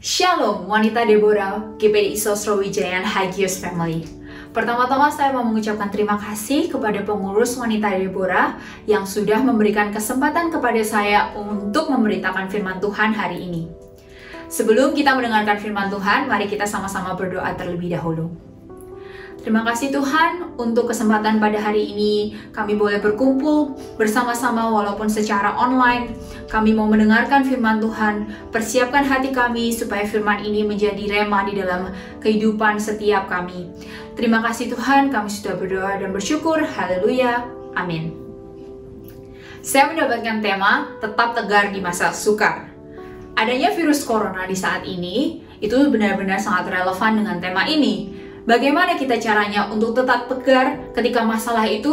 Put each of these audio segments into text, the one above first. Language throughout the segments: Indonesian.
Shalom wanita Deborah, GPD Sosrawijayan Hagios Family. Pertama-tama saya mau mengucapkan terima kasih kepada pengurus wanita Deborah yang sudah memberikan kesempatan kepada saya untuk memberitakan firman Tuhan hari ini. Sebelum kita mendengarkan firman Tuhan, mari kita sama-sama berdoa terlebih dahulu. Terima kasih Tuhan untuk kesempatan pada hari ini kami boleh berkumpul bersama-sama walaupun secara online. Kami mau mendengarkan firman Tuhan, persiapkan hati kami supaya firman ini menjadi rema di dalam kehidupan setiap kami. Terima kasih Tuhan, kami sudah berdoa dan bersyukur. Haleluya, amin. Saya mendapatkan tema tetap tegar di masa sukar. Adanya virus corona di saat ini itu benar-benar sangat relevan dengan tema ini. Bagaimana kita caranya untuk tetap tegar ketika masalah itu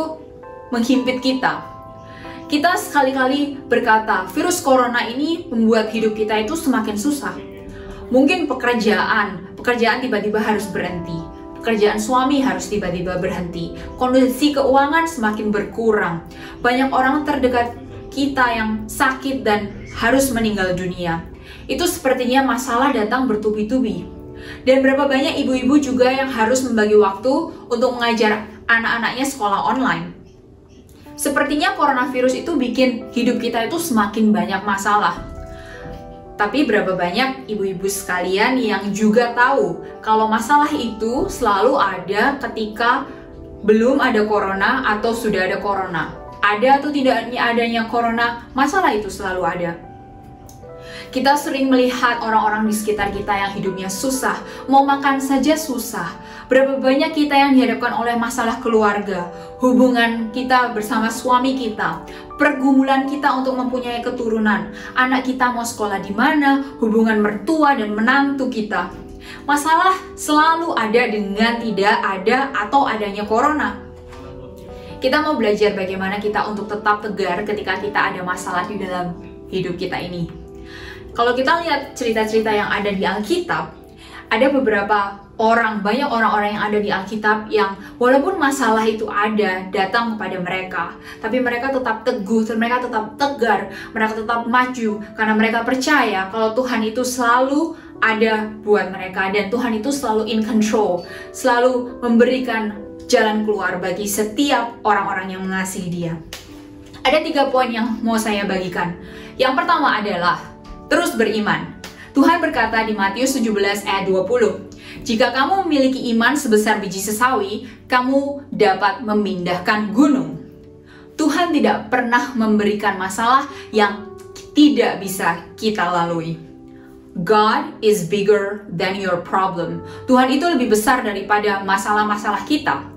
menghimpit kita? Kita sekali-kali berkata, virus corona ini membuat hidup kita itu semakin susah. Mungkin pekerjaan tiba-tiba harus berhenti. Pekerjaan suami harus tiba-tiba berhenti. Kondisi keuangan semakin berkurang. Banyak orang terdekat kita yang sakit dan harus meninggal dunia. Itu sepertinya masalah datang bertubi-tubi. Dan berapa banyak ibu-ibu juga yang harus membagi waktu untuk mengajar anak-anaknya sekolah online. Sepertinya coronavirus itu bikin hidup kita itu semakin banyak masalah. Tapi berapa banyak ibu-ibu sekalian yang juga tahu kalau masalah itu selalu ada ketika belum ada corona atau sudah ada corona. Ada atau tidaknya adanya corona, masalah itu selalu ada. Kita sering melihat orang-orang di sekitar kita yang hidupnya susah, mau makan saja susah. Berapa banyak kita yang dihadapkan oleh masalah keluarga, hubungan kita bersama suami kita, pergumulan kita untuk mempunyai keturunan, anak kita mau sekolah di mana, hubungan mertua dan menantu kita. Masalah selalu ada dengan tidak ada atau adanya corona. Kita mau belajar bagaimana kita untuk tetap tegar ketika kita ada masalah di dalam hidup kita ini. Kalau kita lihat cerita-cerita yang ada di Alkitab, ada beberapa banyak orang-orang yang ada di Alkitab yang walaupun masalah itu ada datang kepada mereka, tapi mereka tetap teguh, mereka tetap tegar, mereka tetap maju karena mereka percaya kalau Tuhan itu selalu ada buat mereka dan Tuhan itu selalu in control, selalu memberikan jalan keluar bagi setiap orang-orang yang mengasihi Dia. Ada 3 poin yang mau saya bagikan. Yang pertama adalah terus beriman. Tuhan berkata di Matius 17 ayat 20, "Jika kamu memiliki iman sebesar biji sesawi, kamu dapat memindahkan gunung." Tuhan tidak pernah memberikan masalah yang tidak bisa kita lalui. God is bigger than your problem. Tuhan itu lebih besar daripada masalah-masalah kita.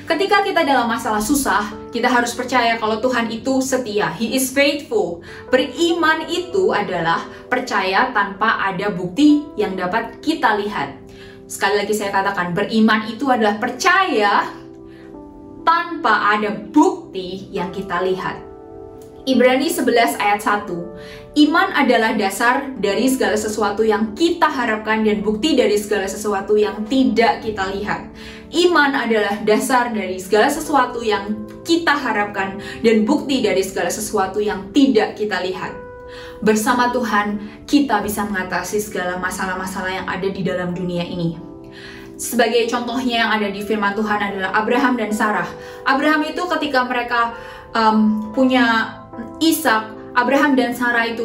Ketika kita dalam masalah susah, kita harus percaya kalau Tuhan itu setia. He is faithful. Beriman itu adalah percaya tanpa ada bukti yang dapat kita lihat. Sekali lagi saya katakan, beriman itu adalah percaya tanpa ada bukti yang kita lihat. Ibrani 11 ayat 1. Iman adalah dasar dari segala sesuatu yang kita harapkan dan bukti dari segala sesuatu yang tidak kita lihat. Iman adalah dasar dari segala sesuatu yang kita harapkan dan bukti dari segala sesuatu yang tidak kita lihat. Bersama Tuhan, kita bisa mengatasi segala masalah-masalah yang ada di dalam dunia ini. Sebagai contohnya yang ada di firman Tuhan adalah Abraham dan Sarah. Abraham itu ketika mereka punya Ishak, Abraham dan Sarah itu,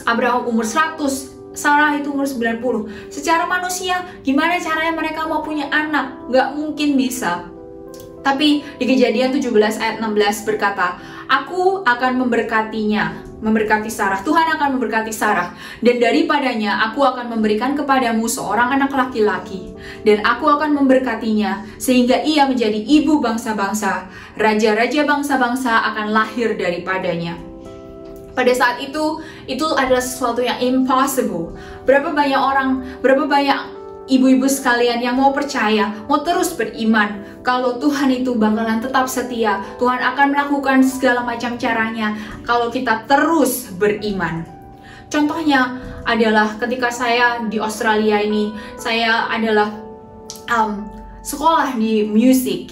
Abraham umur 100, Sarah itu umur 90. Secara manusia, gimana caranya mereka mau punya anak? Nggak mungkin bisa. Tapi di Kejadian 17 ayat 16 berkata, "Aku akan memberkati Sarah. Tuhan akan memberkati Sarah. Dan daripadanya aku akan memberikan kepadamu seorang anak laki-laki. Dan aku akan memberkatinya sehingga ia menjadi ibu bangsa-bangsa. Raja-raja bangsa-bangsa akan lahir daripadanya." Pada saat itu adalah sesuatu yang impossible. Berapa banyak ibu-ibu sekalian yang mau percaya, mau terus beriman kalau Tuhan itu bakalan tetap setia. Tuhan akan melakukan segala macam caranya kalau kita terus beriman. Contohnya adalah ketika saya di Australia ini, saya adalah sekolah di musik,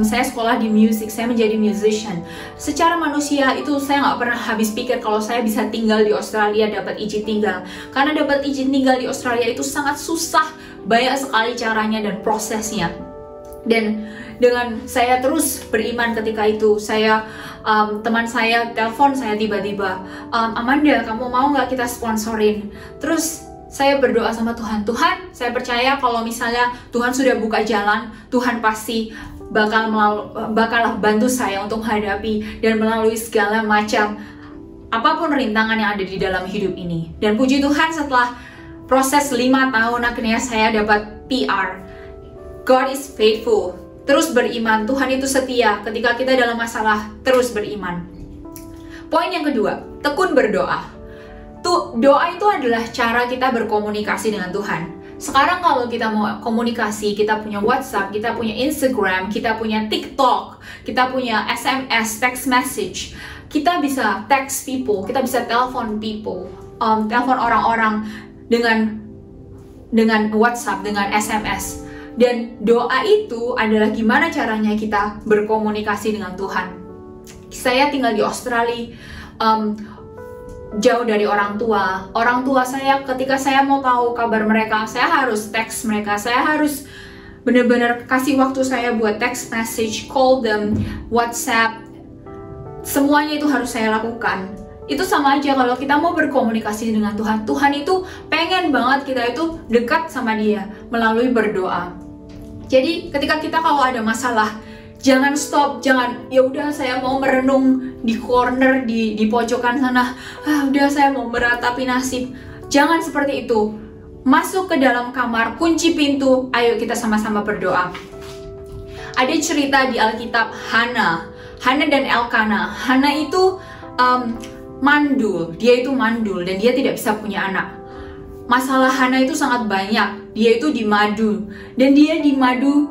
saya sekolah di musik, saya menjadi musician. Secara manusia itu saya nggak pernah habis pikir kalau saya bisa tinggal di Australia, dapat izin tinggal. Karena dapat izin tinggal di Australia itu sangat susah, banyak sekali caranya dan prosesnya. Dan dengan saya terus beriman ketika itu, teman saya telepon saya tiba-tiba, Amanda, kamu mau nggak kita sponsorin? Terus saya berdoa sama Tuhan, Tuhan, saya percaya kalau misalnya Tuhan sudah buka jalan, Tuhan pasti bakal bantu saya untuk menghadapi dan melalui segala macam apapun rintangan yang ada di dalam hidup ini. Dan puji Tuhan, setelah proses 5 tahun akhirnya saya dapat PR. God is faithful. Terus beriman, Tuhan itu setia. Ketika kita dalam masalah, terus beriman. Poin yang kedua, tekun berdoa. Doa itu adalah cara kita berkomunikasi dengan Tuhan. Sekarang kalau kita mau komunikasi, kita punya WhatsApp, kita punya Instagram, kita punya TikTok, kita punya SMS, text message. Kita bisa text people, kita bisa telepon people, telepon orang-orang dengan WhatsApp, dengan SMS. Dan doa itu adalah gimana caranya kita berkomunikasi dengan Tuhan. Saya tinggal di Australia, jauh dari orang tua saya. Ketika saya mau tahu kabar mereka, saya harus text mereka, saya harus benar-benar kasih waktu saya buat text message, call them, WhatsApp, semuanya itu harus saya lakukan. Itu sama aja kalau kita mau berkomunikasi dengan Tuhan. Tuhan itu pengen banget kita itu dekat sama Dia melalui berdoa. Jadi ketika kita kalau ada masalah, jangan stop, jangan ya udah saya mau merenung di corner di pojokan sana. Udah saya mau meratapi nasib. Jangan seperti itu. Masuk ke dalam kamar, kunci pintu, ayo kita sama-sama berdoa. Ada cerita di Alkitab Hana dan Elkana. Hana itu mandul, dia itu mandul dan dia tidak bisa punya anak. Masalah Hana itu sangat banyak. Dia itu di madu dan dia di madu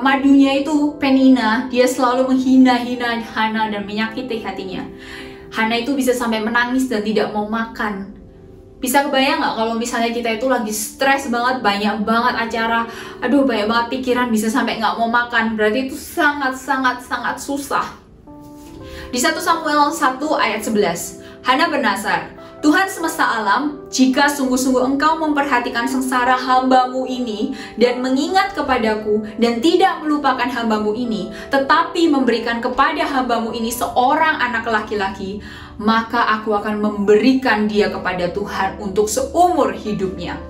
madunya itu Penina, dia selalu menghina-hina Hana dan menyakiti hatinya. Hana itu bisa sampai menangis dan tidak mau makan. Bisa kebayang nggak kalau misalnya kita itu lagi stres banget, banyak banget acara, banyak banget pikiran, bisa sampai nggak mau makan. Berarti itu sangat susah. Di 1 Samuel 1 ayat 11, Hana bernazar, Tuhan semesta alam, jika sungguh-sungguh engkau memperhatikan sengsara hamba-Mu ini dan mengingat kepadaku dan tidak melupakan hamba-Mu ini, tetapi memberikan kepada hamba-Mu ini seorang anak laki-laki, maka aku akan memberikan dia kepada Tuhan untuk seumur hidupnya.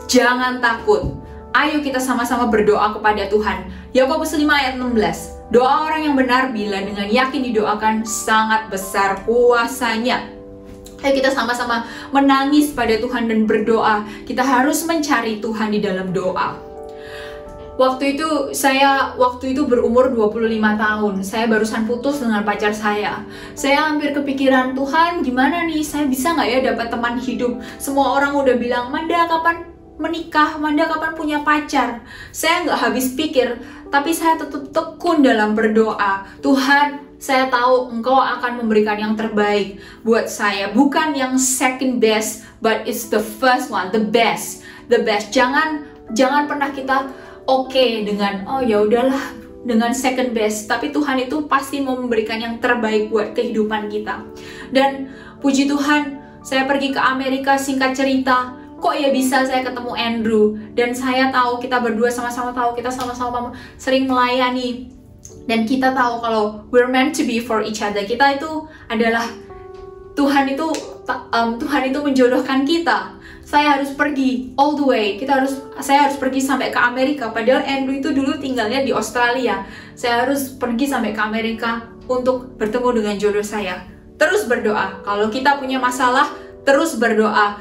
Jangan takut. Ayo kita sama-sama berdoa kepada Tuhan. Yakobus 5 ayat 16. Doa orang yang benar bila dengan yakin didoakan sangat besar kuasanya. Ayo kita sama-sama menangis pada Tuhan dan berdoa. Kita harus mencari Tuhan di dalam doa. Waktu itu berumur 25 tahun. Saya barusan putus dengan pacar saya. Saya hampir kepikiran, Tuhan gimana nih? Saya bisa nggak ya dapat teman hidup? Semua orang udah bilang, Manda kapan menikah? Manda kapan punya pacar? Saya nggak habis pikir, tapi saya tetap tekun dalam berdoa. Tuhan, saya tahu Engkau akan memberikan yang terbaik buat saya. Bukan yang second best, but it's the first one, the best. Jangan pernah kita dengan ya udahlah dengan second best, tapi Tuhan itu pasti mau memberikan yang terbaik buat kehidupan kita. Dan puji Tuhan, saya pergi ke Amerika, singkat cerita, kok ya bisa saya ketemu Andrew, dan saya tahu kita berdua sama-sama tahu kita sama-sama sering melayani, dan kita tahu kalau we're meant to be for each other. Kita itu adalah Tuhan itu menjodohkan kita. Saya harus pergi all the way. Saya harus pergi sampai ke Amerika. Padahal Andrew itu dulu tinggalnya di Australia. Saya harus pergi sampai ke Amerika untuk bertemu dengan jodoh saya. Terus berdoa. Kalau kita punya masalah, terus berdoa.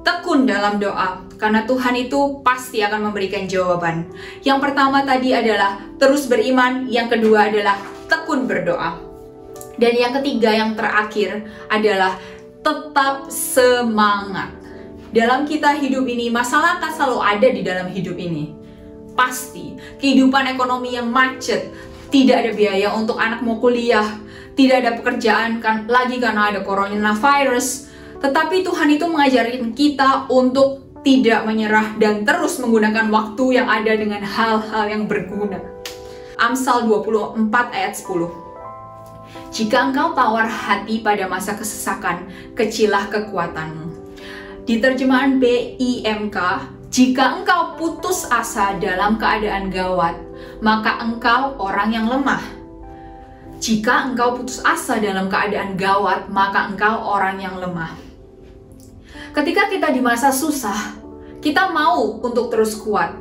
Tekun dalam doa. Karena Tuhan itu pasti akan memberikan jawaban. Yang pertama tadi adalah terus beriman. Yang kedua adalah tekun berdoa. Dan yang ketiga, yang terakhir adalah tetap semangat. Dalam kita hidup ini, masalah akan selalu ada di dalam hidup ini. Pasti. Kehidupan ekonomi yang macet, tidak ada biaya untuk anak mau kuliah, tidak ada pekerjaan lagi karena ada coronavirus. Tetapi Tuhan itu mengajarin kita untuk tidak menyerah dan terus menggunakan waktu yang ada dengan hal-hal yang berguna. Amsal 24 ayat 10. Jika engkau tawar hati pada masa kesesakan, kecillah kekuatanmu. Di terjemahan BIMK, jika engkau putus asa dalam keadaan gawat, maka engkau orang yang lemah. Jika engkau putus asa dalam keadaan gawat, maka engkau orang yang lemah. Ketika kita di masa susah, kita mau untuk terus kuat.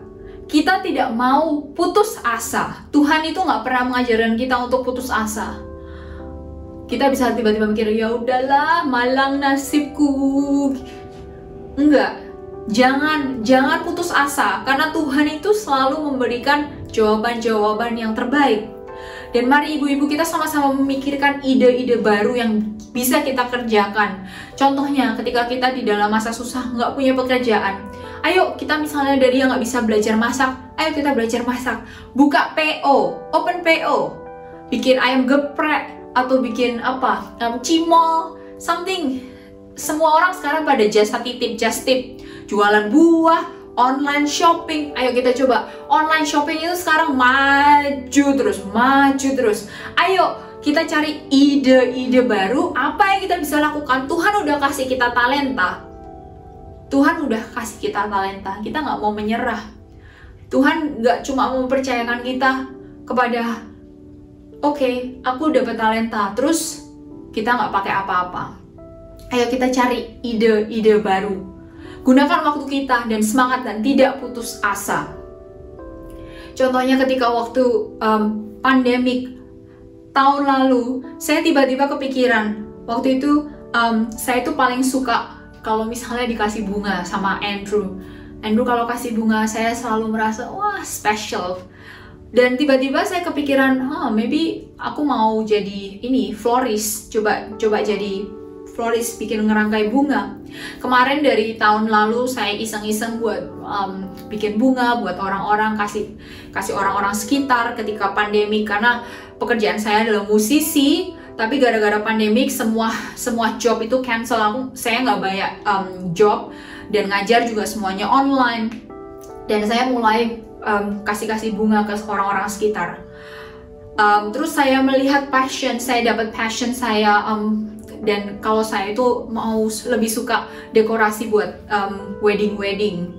Kita tidak mau putus asa. Tuhan itu nggak pernah mengajarkan kita untuk putus asa. Kita bisa tiba-tiba mikir, ya udahlah, malang nasibku. Enggak. Jangan putus asa, karena Tuhan itu selalu memberikan jawaban-jawaban yang terbaik. Dan mari ibu-ibu kita sama-sama memikirkan ide-ide baru yang bisa kita kerjakan. Contohnya ketika kita di dalam masa susah nggak punya pekerjaan, ayo kita misalnya dari yang nggak bisa belajar masak, ayo kita belajar masak. Buka PO, open PO, bikin ayam geprek atau bikin apa, cimol, something. Semua orang sekarang pada just tip, jualan buah, online shopping. Ayo kita coba. Online shopping itu sekarang maju terus. Ayo kita cari ide-ide baru. Apa yang kita bisa lakukan? Tuhan udah kasih kita talenta. Kita nggak mau menyerah. Tuhan nggak cuma mau mempercayakan kita kepada, oke, aku dapat talenta, terus kita nggak pakai apa-apa. Ayo kita cari ide-ide baru. Gunakan waktu kita dan semangat dan tidak putus asa. Contohnya ketika waktu pandemik tahun lalu, saya tiba-tiba kepikiran. Waktu itu saya tuh paling suka kalau misalnya dikasih bunga sama Andrew. Andrew kalau kasih bunga, saya selalu merasa wah special. Dan tiba-tiba saya kepikiran, maybe aku mau jadi ini florist. Coba jadi florist, bikin ngerangkai bunga. Kemarin dari tahun lalu saya iseng-iseng buat bikin bunga buat orang-orang, kasih orang-orang sekitar ketika pandemi, karena pekerjaan saya adalah musisi, tapi gara-gara pandemik semua job itu cancel. Saya nggak banyak job dan ngajar juga semuanya online, dan saya mulai kasih bunga ke orang-orang sekitar. Terus saya melihat dapat passion saya. Dan kalau saya itu mau lebih suka dekorasi buat wedding.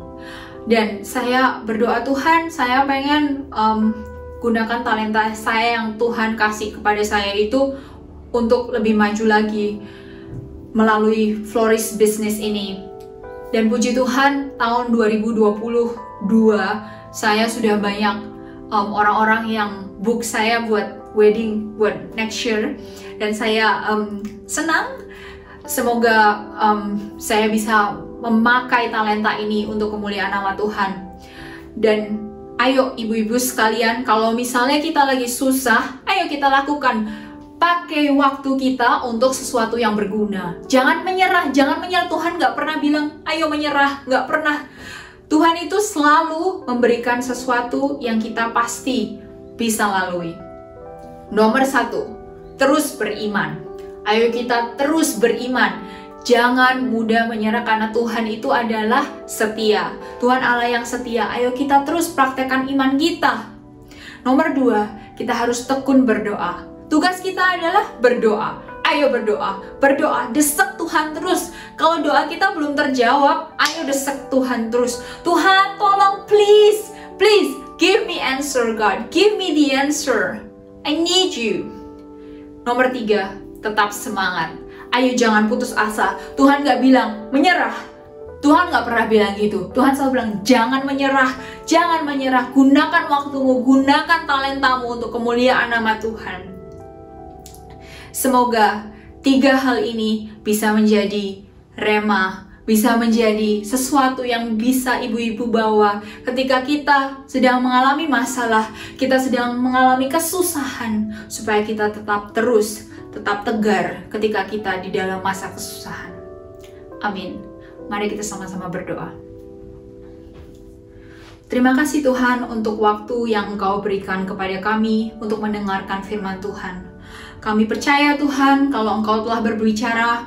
Dan saya berdoa, Tuhan, saya pengen gunakan talenta saya yang Tuhan kasih kepada saya itu untuk lebih maju lagi melalui florist business ini. Dan puji Tuhan, tahun 2022 saya sudah banyak orang-orang yang book saya buat wedding buat next year, dan saya senang. Semoga saya bisa memakai talenta ini untuk kemuliaan nama Tuhan. Dan ayo ibu-ibu sekalian, kalau misalnya kita lagi susah, ayo kita lakukan. Pakai waktu kita untuk sesuatu yang berguna. Jangan menyerah. Tuhan nggak pernah bilang ayo menyerah, nggak pernah. Tuhan itu selalu memberikan sesuatu yang kita pasti bisa lalui. Nomor 1, terus beriman. Ayo kita terus beriman. Jangan mudah menyerah, karena Tuhan itu adalah setia. Tuhan Allah yang setia. Ayo kita terus praktekkan iman kita. Nomor 2, kita harus tekun berdoa. Tugas kita adalah berdoa. Ayo berdoa, desek Tuhan terus. Kalau doa kita belum terjawab, ayo desek Tuhan terus. Tuhan, tolong please give me answer, God. Give me the answer. I need you. Nomor 3, tetap semangat. Ayo jangan putus asa. Tuhan gak bilang menyerah. Tuhan gak pernah bilang gitu. Tuhan selalu bilang jangan menyerah. Gunakan waktumu, gunakan talentamu untuk kemuliaan nama Tuhan. Semoga 3 hal ini bisa menjadi rema, bisa menjadi sesuatu yang bisa ibu-ibu bawa ketika kita sedang mengalami masalah, kita sedang mengalami kesusahan, supaya kita tetap tegar ketika kita di dalam masa kesusahan. Amin. Mari kita sama-sama berdoa. Terima kasih Tuhan untuk waktu yang Engkau berikan kepada kami untuk mendengarkan firman Tuhan. Kami percaya Tuhan kalau Engkau telah berbicara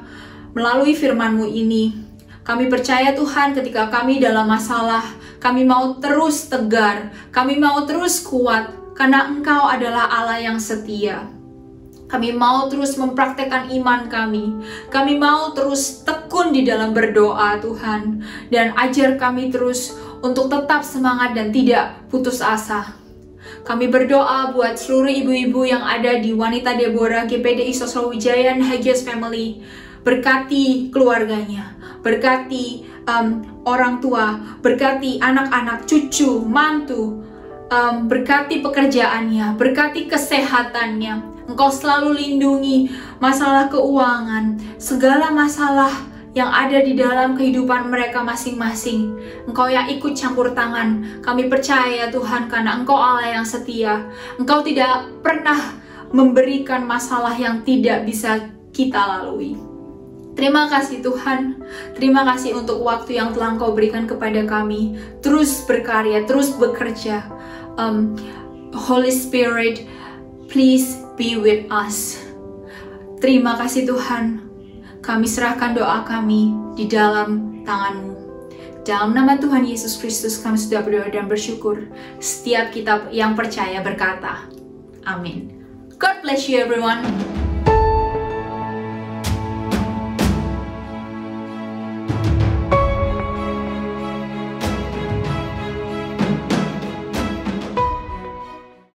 melalui firman-Mu ini. Kami percaya Tuhan, ketika kami dalam masalah, kami mau terus tegar, kami mau terus kuat, karena Engkau adalah Allah yang setia. Kami mau terus mempraktekkan iman kami. Kami mau terus tekun di dalam berdoa, Tuhan. Dan ajar kami terus untuk tetap semangat dan tidak putus asa. Kami berdoa buat seluruh ibu-ibu yang ada di Wanita Deborah, GPDI Sosrawijayan, Hagios Family. Berkati keluarganya, berkati orang tua, berkati anak-anak, cucu, mantu, berkati pekerjaannya, berkati kesehatannya. Engkau selalu lindungi masalah keuangan, segala masalah yang ada di dalam kehidupan mereka masing-masing. Engkau yang ikut campur tangan. Kami percaya Tuhan, karena Engkau Allah yang setia. Engkau tidak pernah memberikan masalah yang tidak bisa kita lalui. Terima kasih Tuhan, terima kasih untuk waktu yang telah Engkau berikan kepada kami. Terus berkarya, terus bekerja. Holy Spirit, please be with us. Terima kasih Tuhan, kami serahkan doa kami di dalam tangan-Mu. Dalam nama Tuhan Yesus Kristus kami sudah berdoa dan bersyukur. Setiap kita yang percaya berkata, amin. God bless you everyone.